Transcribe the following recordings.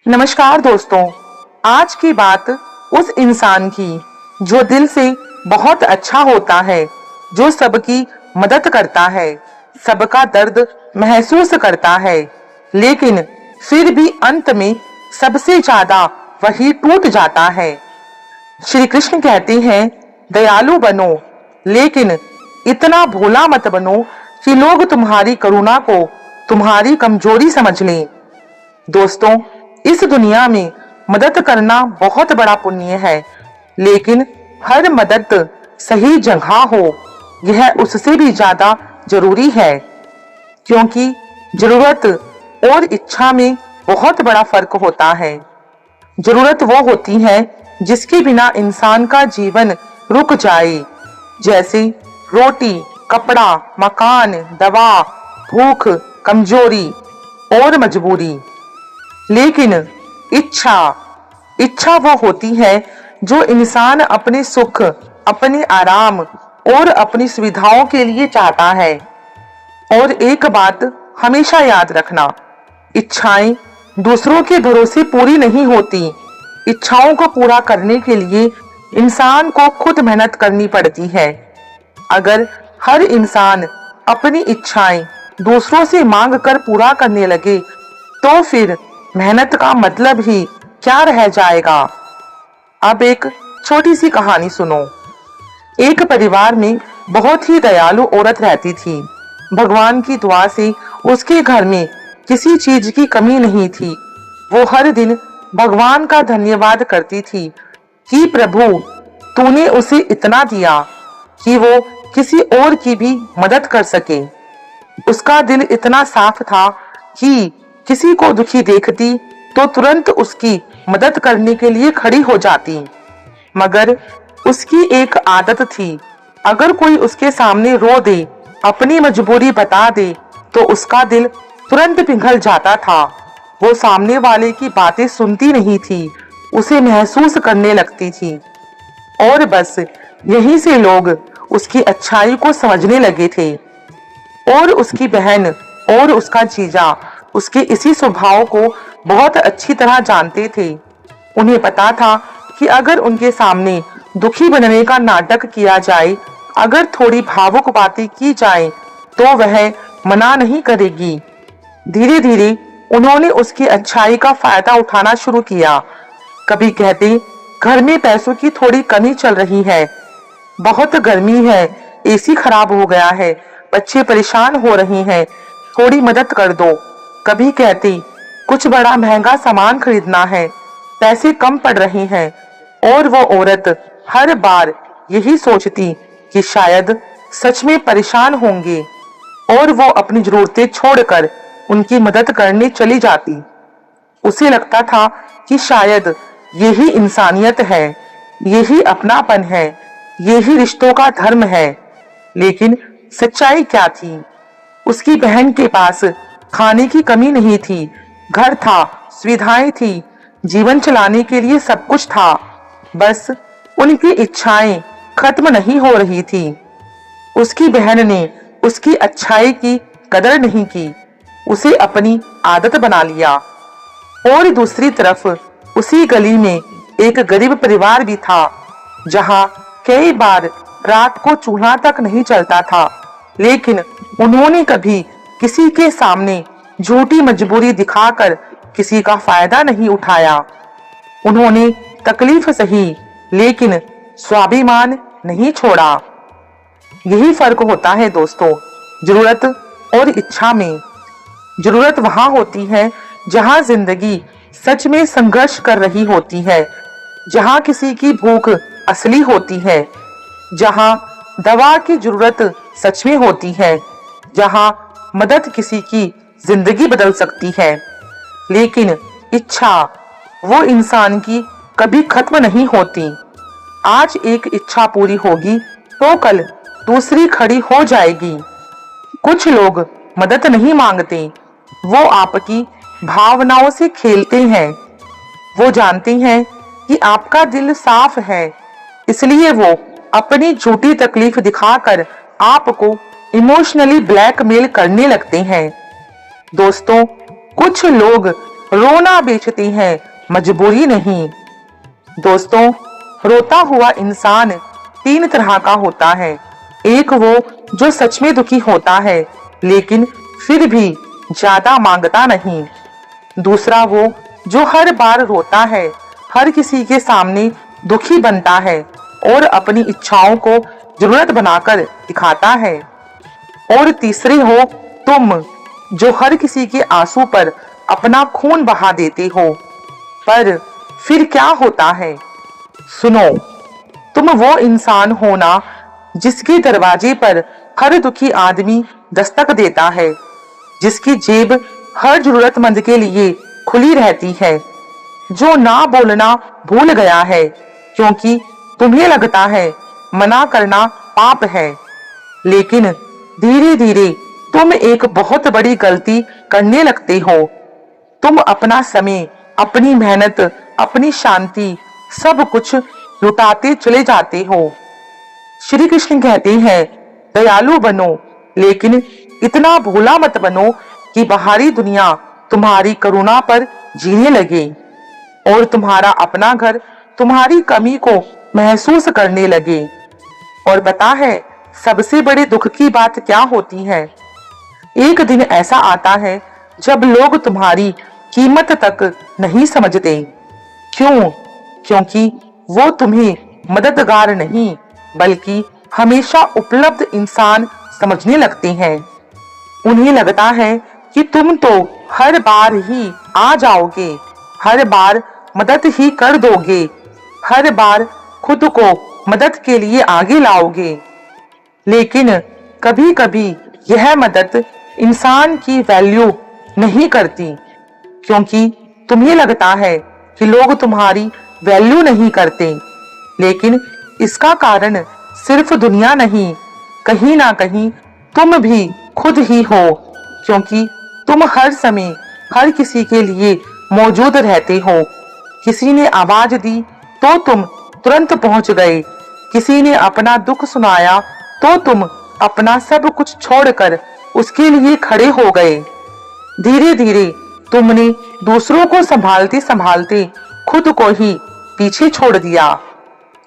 नमस्कार दोस्तों, आज की बात उस इंसान की जो दिल से बहुत अच्छा होता है, जो सबकी मदद करता है, सबका दर्द महसूस करता है, लेकिन फिर भी अंत में सबसे ज्यादा वही टूट जाता है। श्री कृष्ण कहते हैं, दयालु बनो, लेकिन इतना भोला मत बनो कि लोग तुम्हारी करुणा को तुम्हारी कमजोरी समझ लें। दोस्तों, इस दुनिया में मदद करना बहुत बड़ा पुण्य है, लेकिन हर मदद सही जगह हो यह उससे भी ज्यादा जरूरी है, क्योंकि जरूरत और इच्छा में बहुत बड़ा फर्क होता है। जरूरत वो होती है जिसके बिना इंसान का जीवन रुक जाए, जैसे रोटी, कपड़ा, मकान, दवा, भूख, कमजोरी और मजबूरी। लेकिन इच्छा वो होती है जो इंसान अपने सुख, अपने आराम और अपनी सुविधाओं के लिए चाहता है। और एक बात हमेशा याद रखना, इच्छाएं दूसरों के भरोसे पूरी नहीं होती। इच्छाओं को पूरा करने के लिए इंसान को खुद मेहनत करनी पड़ती है। अगर हर इंसान अपनी इच्छाएं दूसरों से मांग कर पूरा करने लगे तो फिर मेहनत का मतलब ही क्या रह जाएगा। अब एक छोटी सी कहानी सुनो। एक परिवार में बहुत ही दयालु औरत रहती थी। भगवान की दुआ से उसके घर में किसी चीज की कमी नहीं थी। वो हर दिन भगवान का धन्यवाद करती थी कि प्रभु, तूने उसे इतना दिया कि वो किसी और की भी मदद कर सके। उसका दिल इतना साफ था कि किसी को दुखी देखती तो तुरंत उसकी मदद करने के लिए खड़ी हो जाती। मगर उसकी एक आदत थी, अगर कोई उसके सामने रो दे, अपनी मजबूरी बता दे, तो उसका दिल तुरंत पिघल जाता था। वो सामने वाले की बातें सुनती नहीं थी, उसे महसूस करने लगती थी। और बस यहीं से लोग उसकी अच्छाई को समझने लगे थे। और उसकी बहन और उसका जीजा उसके इसी स्वभाव को बहुत अच्छी तरह जानते थे। उन्हें पता था कि अगर उनके सामने दुखी बनने का नाटक किया जाए, अगर थोड़ी भावुक बातें की जाए, तो वह मना नहीं करेगी। धीरे धीरे उन्होंने उसकी अच्छाई का फायदा उठाना शुरू किया। कभी कहते, घर में पैसों की थोड़ी कमी चल रही है, बहुत गर्मी है, एसी खराब हो गया है, बच्चे परेशान हो रहे हैं, थोड़ी मदद कर दो। कभी कहती, कुछ बड़ा महंगा सामान खरीदना है, पैसे कम पड़ रहे हैं। और वो औरत हर बार यही सोचती कि शायद सच में परेशान होंगे, और वो अपनी जरूरतें छोड़कर उनकी मदद करने चली जाती। उसे लगता था कि शायद यही इंसानियत है, यही अपनापन है, यही रिश्तों का धर्म है। लेकिन सच्चाई क्या थी? उसकी बहन के पास खाने की कमी नहीं थी, घर था, सुविधाएं थी, जीवन चलाने के लिए सब कुछ था। बस उनकी इच्छाएं खत्म नहीं हो रही थी। उसकी बहन ने उसकी अच्छाई की कदर नहीं की, उसे अपनी आदत बना लिया। और दूसरी तरफ उसी गली में एक गरीब परिवार भी था, जहां कई बार रात को चूल्हा तक नहीं चलता था, लेकिन उन्होंने कभी किसी के सामने झूठी मजबूरी दिखाकर किसी का फायदा नहीं उठाया। उन्होंने तकलीफ सही, लेकिन स्वाभिमान नहीं छोड़ा। यही फर्क होता है दोस्तों, जरूरत और इच्छा में। जरूरत वहां होती है जहां जिंदगी सच में संघर्ष कर रही होती है, जहां किसी की भूख असली होती है, जहां दवा की जरूरत सच में होती है, जहां मदद किसी की जिंदगी बदल सकती है। लेकिन इच्छा वो इंसान की कभी खत्म नहीं होती। आज एक इच्छा पूरी होगी तो कल दूसरी खड़ी हो जाएगी। कुछ लोग मदद नहीं मांगते, वो आपकी भावनाओं से खेलते हैं। वो जानते हैं कि आपका दिल साफ है, इसलिए वो अपनी झूठी तकलीफ दिखाकर आपको इमोशनली ब्लैकमेल करने लगते हैं। दोस्तों, कुछ लोग रोना बेचते हैं, मजबूरी नहीं। दोस्तों, रोता हुआ इंसान 3 तरह का होता है। एक वो जो सच में दुखी होता है लेकिन फिर भी ज्यादा मांगता नहीं। दूसरा वो जो हर बार रोता है, हर किसी के सामने दुखी बनता है और अपनी इच्छाओं को जरूरत बनाकर दिखाता है। और तीसरे हो तुम, जो हर किसी के आंसू पर अपना खून बहा देते हो। पर फिर क्या होता है? सुनो, तुम वो इंसान हो ना जिसके दरवाजे पर हर दुखी आदमी दस्तक देता है, जिसकी जेब हर जरूरतमंद के लिए खुली रहती है, जो ना बोलना भूल गया है क्योंकि तुम्हें लगता है मना करना पाप है। लेकिन धीरे धीरे तुम एक बहुत बड़ी गलती करने लगते हो। तुम अपना समय, अपनी मेहनत, अपनी शांति, सब कुछ लुटाते चले जाते हो। श्री कृष्ण कहते हैं, दयालु बनो लेकिन इतना भोला मत बनो कि बाहरी दुनिया तुम्हारी करुणा पर जीने लगे और तुम्हारा अपना घर तुम्हारी कमी को महसूस करने लगे। और पता है सबसे बड़े दुख की बात क्या होती है? एक दिन ऐसा आता है जब लोग तुम्हारी कीमत तक नहीं समझते। क्यों? क्योंकि वो तुम्हें मददगार नहीं बल्कि हमेशा उपलब्ध इंसान समझने लगते हैं। उन्हें लगता है कि तुम तो हर बार ही आ जाओगे, हर बार मदद ही कर दोगे, हर बार खुद को मदद के लिए आगे लाओगे। लेकिन कभी कभी यह मदद इंसान की वैल्यू नहीं करती, क्योंकि तुम्हें लगता है कि लोग तुम्हारी वैल्यू नहीं करते। लेकिन इसका कारण सिर्फ दुनिया नहीं, कहीं ना कहीं तुम भी खुद ही हो, क्योंकि तुम हर समय हर किसी के लिए मौजूद रहते हो। किसी ने आवाज दी तो तुम तुरंत पहुंच गए, किसी ने अपना दुख सुनाया तो तुम अपना सब कुछ छोड़कर उसके लिए खड़े हो गए। धीरे धीरे तुमने दूसरों को संभालते संभालते खुद को ही पीछे छोड़ दिया।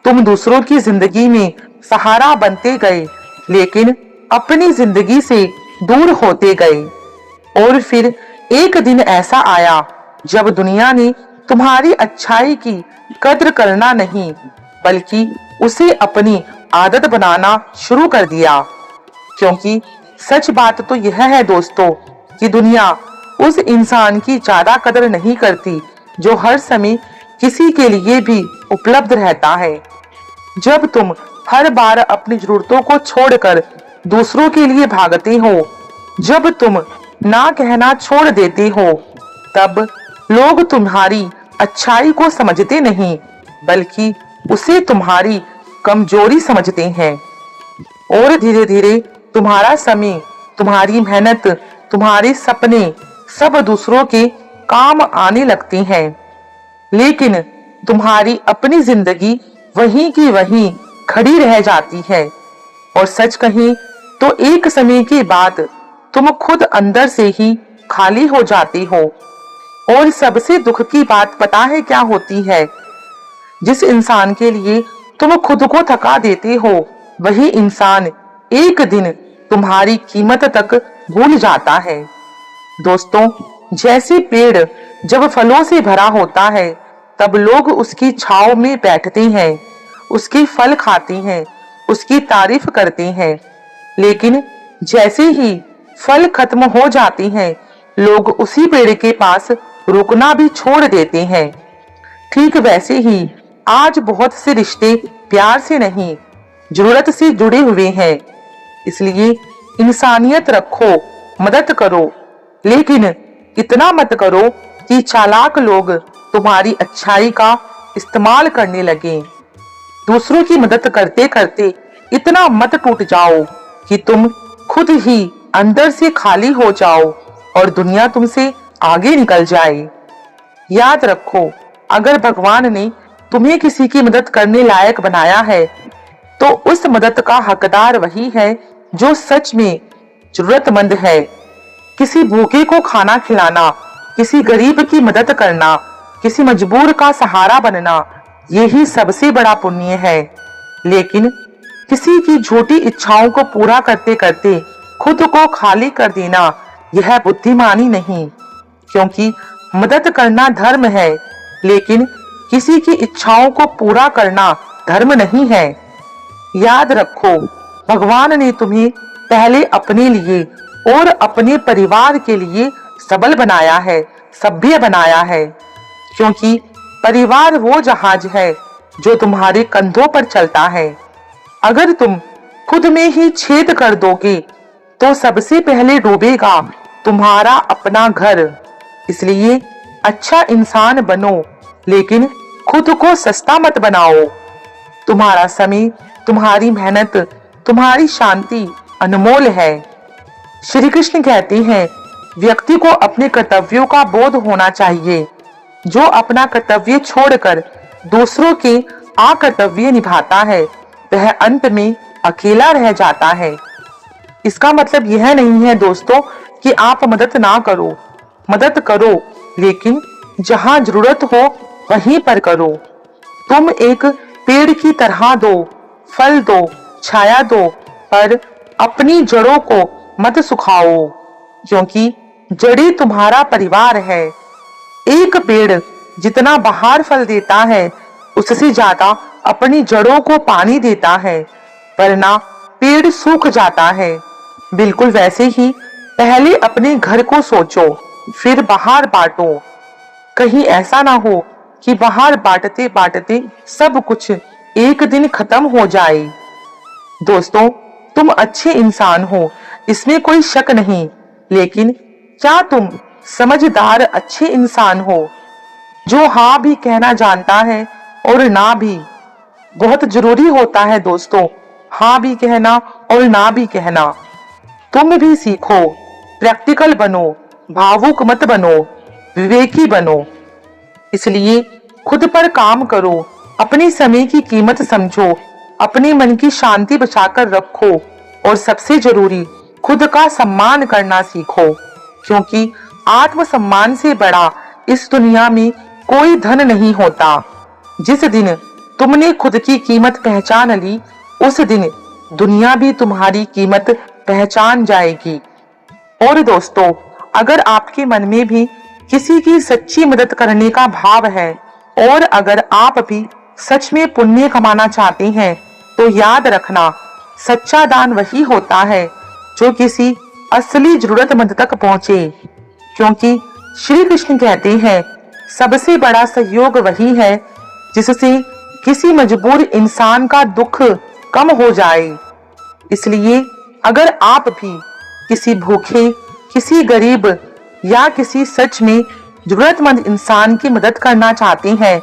तुम दूसरों की जिंदगी में सहारा बनते गए लेकिन अपनी जिंदगी से दूर होते गए। और फिर एक दिन ऐसा आया जब दुनिया ने तुम्हारी अच्छाई की कद्र करना नहीं बल्कि उसे अपनी आदत बनाना शुरू कर दिया। क्योंकि सच बात तो यह है दोस्तों कि दुनिया उस इंसान की ज्यादा कदर नहीं करती जो हर समय किसी के लिए भी उपलब्ध रहता है। जब तुम हर बार अपनी जरूरतों को छोड़कर दूसरों के लिए भागते हो, जब तुम ना कहना छोड़ देते हो, तब लोग तुम्हारी अच्छाई को समझते नहीं बल्कि उसे तुम्हारी कमजोरी समझते हैं। और धीरे धीरे तुम्हारा समय, तुम्हारी मेहनत, तुम्हारे सपने सब दूसरों के काम आने लगते हैं। लेकिन तुम्हारी अपनी जिंदगी वहीं की वहीं खड़ी रह जाती है। और सच कहें तो एक समय के बाद तुम खुद अंदर से ही खाली हो जाते हो। और सबसे दुख की बात पता है क्या होती है? जिस इंसान के लिए तुम खुद को थका देते हो, वही इंसान एक दिन तुम्हारी कीमत तक भूल जाता है। दोस्तों, जैसे पेड़ जब फलों से भरा होता है तब लोग उसकी छांव में बैठते हैं, उसके फल खाते हैं, उसकी तारीफ करते हैं। लेकिन जैसे ही फल खत्म हो जाते हैं, लोग उसी पेड़ के पास रुकना भी छोड़ देते हैं। ठीक वैसे ही आज बहुत से रिश्ते प्यार से नहीं, जरूरत से जुड़े हुए हैं। इसलिए इंसानियत रखो, मदद करो, लेकिन इतना मत करो कि चालाक लोग तुम्हारी अच्छाई का इस्तेमाल करने लगे। दूसरों की मदद करते करते इतना मत टूट जाओ कि तुम खुद ही अंदर से खाली हो जाओ और दुनिया तुमसे आगे निकल जाए। याद रखो, अगर भगवान ने तुम्हें किसी की मदद करने लायक बनाया है तो उस मदद का हकदार वही है जो सच में जरूरतमंद है। किसी भूखे को खाना खिलाना, किसी गरीब की मदद करना, किसी मजबूर का सहारा बनना, यही सबसे बड़ा पुण्य है। लेकिन किसी की झूठी इच्छाओं को पूरा करते करते खुद को खाली कर देना, यह बुद्धिमानी नहीं। क्योंकि मदद करना धर्म है, लेकिन किसी की इच्छाओं को पूरा करना धर्म नहीं है। याद रखो, भगवान ने तुम्हें पहले अपने लिए और अपने परिवार के लिए सबल बनाया है, सभ्य बनाया है। क्योंकि परिवार वो जहाज है जो तुम्हारे कंधों पर चलता है। अगर तुम खुद में ही छेद कर दोगे तो सबसे पहले डूबेगा तुम्हारा अपना घर। इसलिए अच्छा इंसान बनो, लेकिन खुद को सस्ता मत बनाओ। तुम्हारा समय, तुम्हारी मेहनत, तुम्हारी शांति अनमोल है। श्री कृष्ण कहते हैं, व्यक्ति को अपने कर्तव्यों का बोध होना चाहिए। जो अपना कर्तव्य छोड़कर दूसरों के अकर्तव्य निभाता है, वह अंत में अकेला रह जाता है। इसका मतलब यह नहीं है दोस्तों कि आप मदद ना करो, मदद करो, लेकिन जहां जरूरत हो वहीं पर करो। तुम एक पेड़ की तरह दो, फल दो, छाया दो, पर अपनी जड़ों को मत सुखाओ, क्योंकि जड़ें तुम्हारा परिवार है। एक पेड़ जितना बाहर फल देता है, उससे ज्यादा अपनी जड़ों को पानी देता है, वरना पेड़ सूख जाता है। बिल्कुल वैसे ही पहले अपने घर को सोचो, फिर बाहर बांटो। कहीं ऐसा ना हो कि बाहर बांटते बांटते सब कुछ एक दिन खत्म हो जाए। दोस्तों, तुम अच्छे इंसान हो, इसमें कोई शक नहीं, लेकिन क्या तुम समझदार अच्छे इंसान हो, जो हाँ भी कहना जानता है और ना भी? बहुत जरूरी होता है दोस्तों, हाँ भी कहना और ना भी कहना। तुम भी सीखो, प्रैक्टिकल बनो, भावुक मत बनो, विवेकी बनो। इसलिए खुद पर काम करो, अपने समय की कीमत समझो, अपने मन की शांति बचाकर रखो और सबसे जरूरी खुद का सम्मान करना सीखो। क्योंकि आत्मसम्मान से बड़ा इस दुनिया में कोई धन नहीं होता। जिस दिन तुमने खुद की कीमत पहचान ली, उस दिन दुनिया भी तुम्हारी कीमत पहचान जाएगी। और दोस्तों, अगर आपके मन में भी किसी की सच्ची मदद करने का भाव है और अगर आप भी सच में पुण्य कमाना चाहते हैं, तो याद रखना, सच्चा दान वही होता है जो किसी असली जरूरतमंद तक पहुंचे। क्योंकि श्री कृष्ण कहते हैं, सबसे बड़ा सहयोग वही है जिससे किसी मजबूर इंसान का दुख कम हो जाए। इसलिए अगर आप भी किसी भूखे, किसी गरीब या किसी सच में जरूरतमंद इंसान की मदद करना चाहते हैं,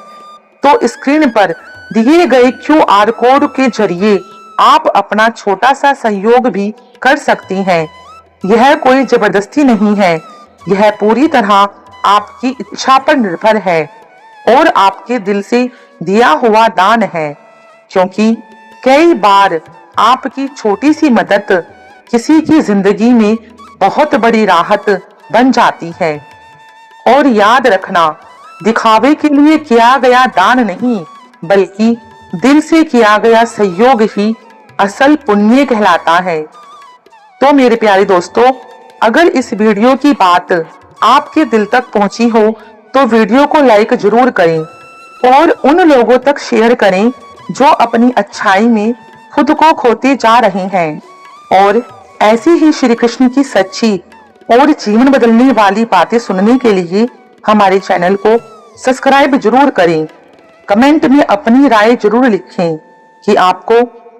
तो स्क्रीन पर दिए गए QR कोड के जरिए आप अपना छोटा सा सहयोग भी कर सकती हैं। यह कोई जबरदस्ती नहीं है, यह पूरी तरह आपकी इच्छा पर निर्भर है और आपके दिल से दिया हुआ दान है। क्योंकि कई बार आपकी छोटी सी मदद किसी की जिंदगी में बहुत बड़ी राहत बन जाती है। और याद रखना, दिखावे के लिए किया गया दान नहीं, बल्कि दिल से किया गया सहयोग ही असल पुण्य कहलाता है। तो मेरे प्यारे दोस्तों, अगर इस वीडियो की बात आपके दिल तक पहुंची हो तो वीडियो को लाइक जरूर करें और उन लोगों तक शेयर करें जो अपनी अच्छाई में खुद को खोते जा रहे हैं। और ऐसी ही श्री कृष्ण की सच्ची और जीवन बदलने वाली बातें सुनने के लिए हमारे चैनल को सब्सक्राइब जरूर करें। कमेंट में अपनी राय जरूर लिखें कि आपको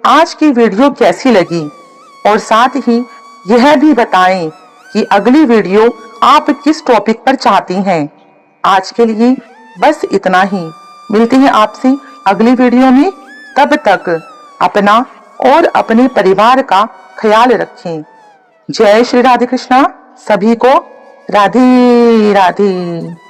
आज की वीडियो कैसी लगी और साथ ही यह भी बताएं कि अगली वीडियो आप किस टॉपिक पर चाहती हैं। आज के लिए बस इतना ही। मिलते हैं आपसे अगली वीडियो में। तब तक अपना और अपने परिवार का ख्याल रखें। जय श्री राधे कृष्णा। सभी को राधे राधे।